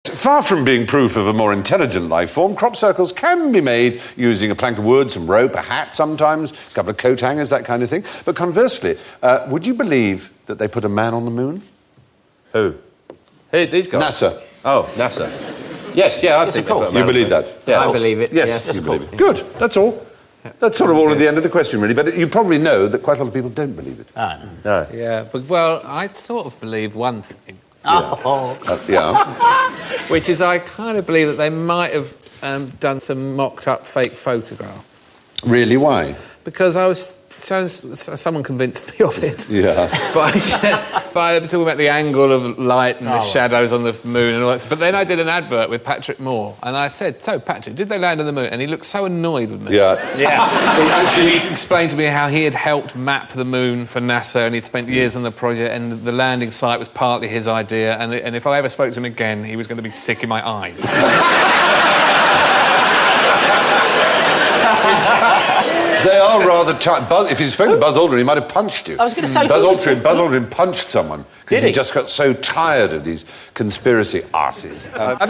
Far from being proof of a more intelligent life form, crop circles can be made using a plank of wood, some rope, a hat sometimes, a couple of coat hangers, that kind of thing. But conversely, would you believe that they put a man on the moon? Who? Hey, these guys? NASA. Oh, NASA. Yes, yeah, I think you believe that? Yeah, I believe it. Yes, you believe it. Good, that's all. That's sort of all at the end of the question, really. But you probably know that quite a lot of people don't believe it. No. Yeah, but, well, I sort of believe one thing. Which is I kind of believe that they might have done some mocked-up fake photographs. Really? Why? Because I was showing... Someone convinced me of it. Yeah. by talking about the angle of light and the shadows on the moon and all that. But then I did an advert with Patrick Moore, and I said, "So, Patrick, did they land on the moon?" And he looked so annoyed with me. Yeah. He explained to me how he had helped map the moon for NASA, and he'd spent years on the project, and the landing site was partly his idea, and if I ever spoke to him again, he was going to be sick in my eyes. They are rather tight. If you'd spoken to Buzz Aldrin, he might have punched you. I was going to say... Buzz Aldrin punched someone because he just got so tired of these conspiracy arses. I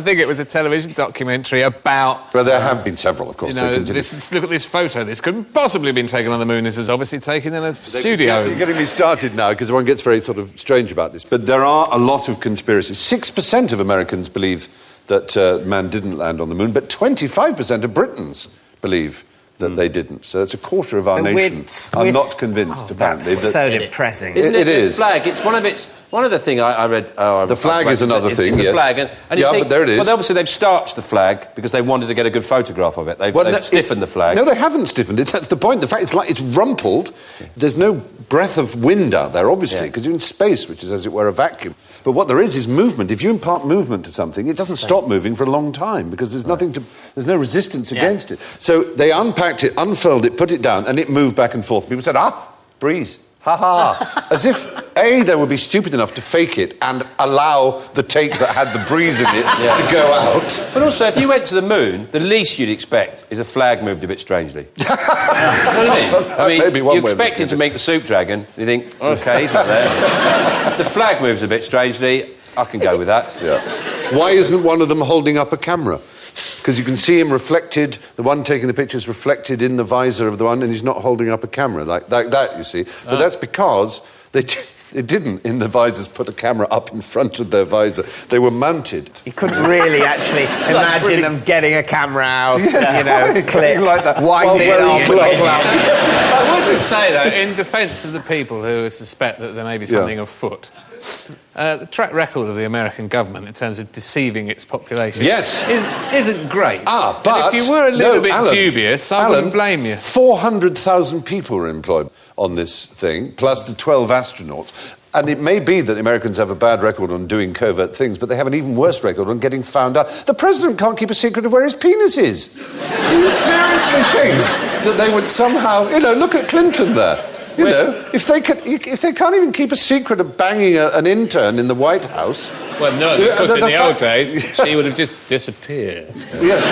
think it was a television documentary about... Well, there have been several, of course. Look at this photo. This couldn't possibly have been taken on the moon. This is obviously taken in a studio. You're getting me started now because everyone gets very sort of strange about this. But there are a lot of conspiracies. 6% of Americans believe that man didn't land on the moon, but 25% of Britons believe that they didn't. So that's a quarter of our nation are not convinced, apparently. That's so depressing. Isn't it? It is. The flag, it's one of the things I read... the flag is another thing, yes. The flag. And yeah, but there it is. Well, obviously they've starched the flag because they wanted to get a good photograph of it. They've stiffened the flag. No, they haven't stiffened it. That's the point. The fact it's rumpled. There's no breath of wind out there, obviously, because you're in space, which is, as it were, a vacuum. But what there is movement. If you impart movement to something, it doesn't stop moving for a long time because there's there's no resistance against it. So they unpacked it, unfurled it, put it down, and it moved back and forth. People said, breeze. Ha-ha. As if, A, they would be stupid enough to fake it and allow the tape that had the breeze in it to go out. But also, if you went to the moon, the least you'd expect is a flag moved a bit strangely. You know what I mean? You expect him to meet the soup dragon, and you think, OK, he's not there. The flag moves a bit strangely, I can go with that. Yeah. Why isn't one of them holding up a camera? Because you can see him reflected, the one taking the picture's reflected in the visor of the one, and he's not holding up a camera like that, you see. But that's because they didn't, in the visors, put a camera up in front of their visor. They were mounted. You couldn't really actually imagine them getting a camera out, click, like that, winding it on. I would just say, though, in defence of the people who suspect that there may be something afoot, the track record of the American government in terms of deceiving its population isn't great. But... And if you were a little bit dubious, I wouldn't blame you. 400,000 people were employed on this thing, plus the 12 astronauts. And it may be that Americans have a bad record on doing covert things, but they have an even worse record on getting found out. The president can't keep a secret of where his penis is. Do you seriously think that they would somehow... look at Clinton there. If they can't even keep a secret of banging an intern in the White House... Well, no, because in the old days, she would have just disappeared. Yes.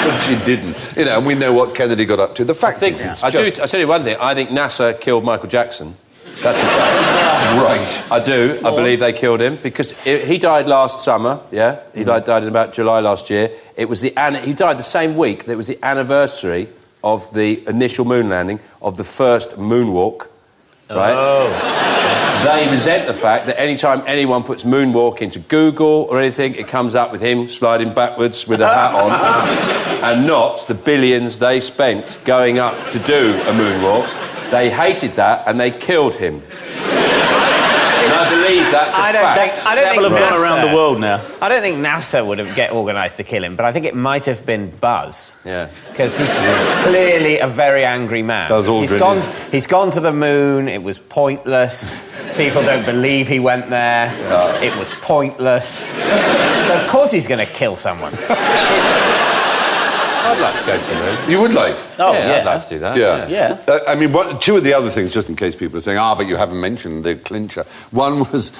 But she didn't. And we know what Kennedy got up to. The fact is... I'll tell you one thing. I think NASA killed Michael Jackson. That's a fact. Right. I do. I believe they killed him because he died last summer, yeah? He died in about July last year. He died the same week that it was the anniversary of the initial moon landing of the first moonwalk, right? Oh. They resent the fact that any time anyone puts moonwalk into Google or anything, it comes up with him sliding backwards with a hat on, and not the billions they spent going up to do a moonwalk. They hated that and they killed him. And I believe that's a fact. I don't think people have gone around the world now. I don't think NASA would have get organised to kill him, but I think it might have been Buzz. Yeah. Because he's clearly a very angry man. Buzz Aldrin He's gone to the moon. It was pointless. People don't believe he went there. It was pointless. So of course he's going to kill someone. I'd like to go to the moon. You would like? Oh, yeah. I'd like to do that. Yeah. I mean, two of the other things, just in case people are saying, but you haven't mentioned the clincher. One was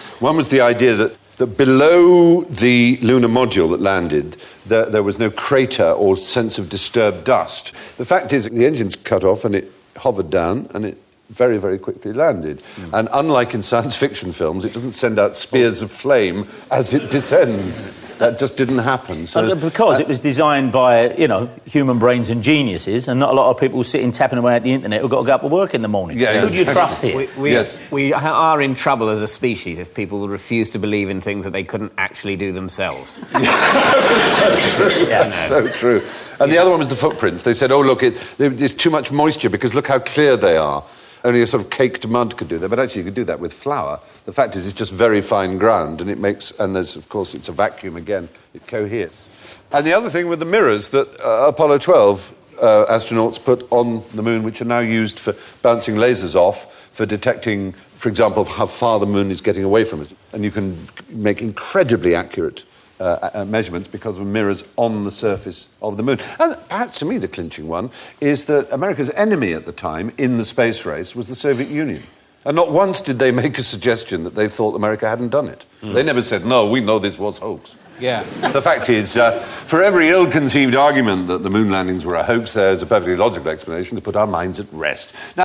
the idea that below the lunar module that landed, there was no crater or sense of disturbed dust. The fact is, the engine's cut off and it hovered down and it very, very quickly landed. And unlike in science fiction films, it doesn't send out spears of flame as it descends. That just didn't happen. So, because it was designed by, human brains and geniuses, and not a lot of people sitting tapping away at the internet who've got to go up to work in the morning. Yeah, who do you trust here? We are in trouble as a species if people refuse to believe in things that they couldn't actually do themselves. So true. Yeah. So true. And the other one was the footprints. They said, oh, look, there's too much moisture because look how clear they are. Only a sort of caked mud could do that, but actually you could do that with flour. The fact is, it's just very fine ground, and there's, of course, it's a vacuum again. It coheres. And the other thing with the mirrors that Apollo 12 astronauts put on the moon, which are now used for bouncing lasers off, for detecting, for example, how far the moon is getting away from us. And you can make incredibly accurate measurements because of mirrors on the surface of the moon. And perhaps to me the clinching one is that America's enemy at the time in the space race was the Soviet Union. And not once did they make a suggestion that they thought America hadn't done it. They never said, no, we know this was hoax. Yeah. The fact is, for every ill-conceived argument that the moon landings were a hoax, there's a perfectly logical explanation to put our minds at rest. Now,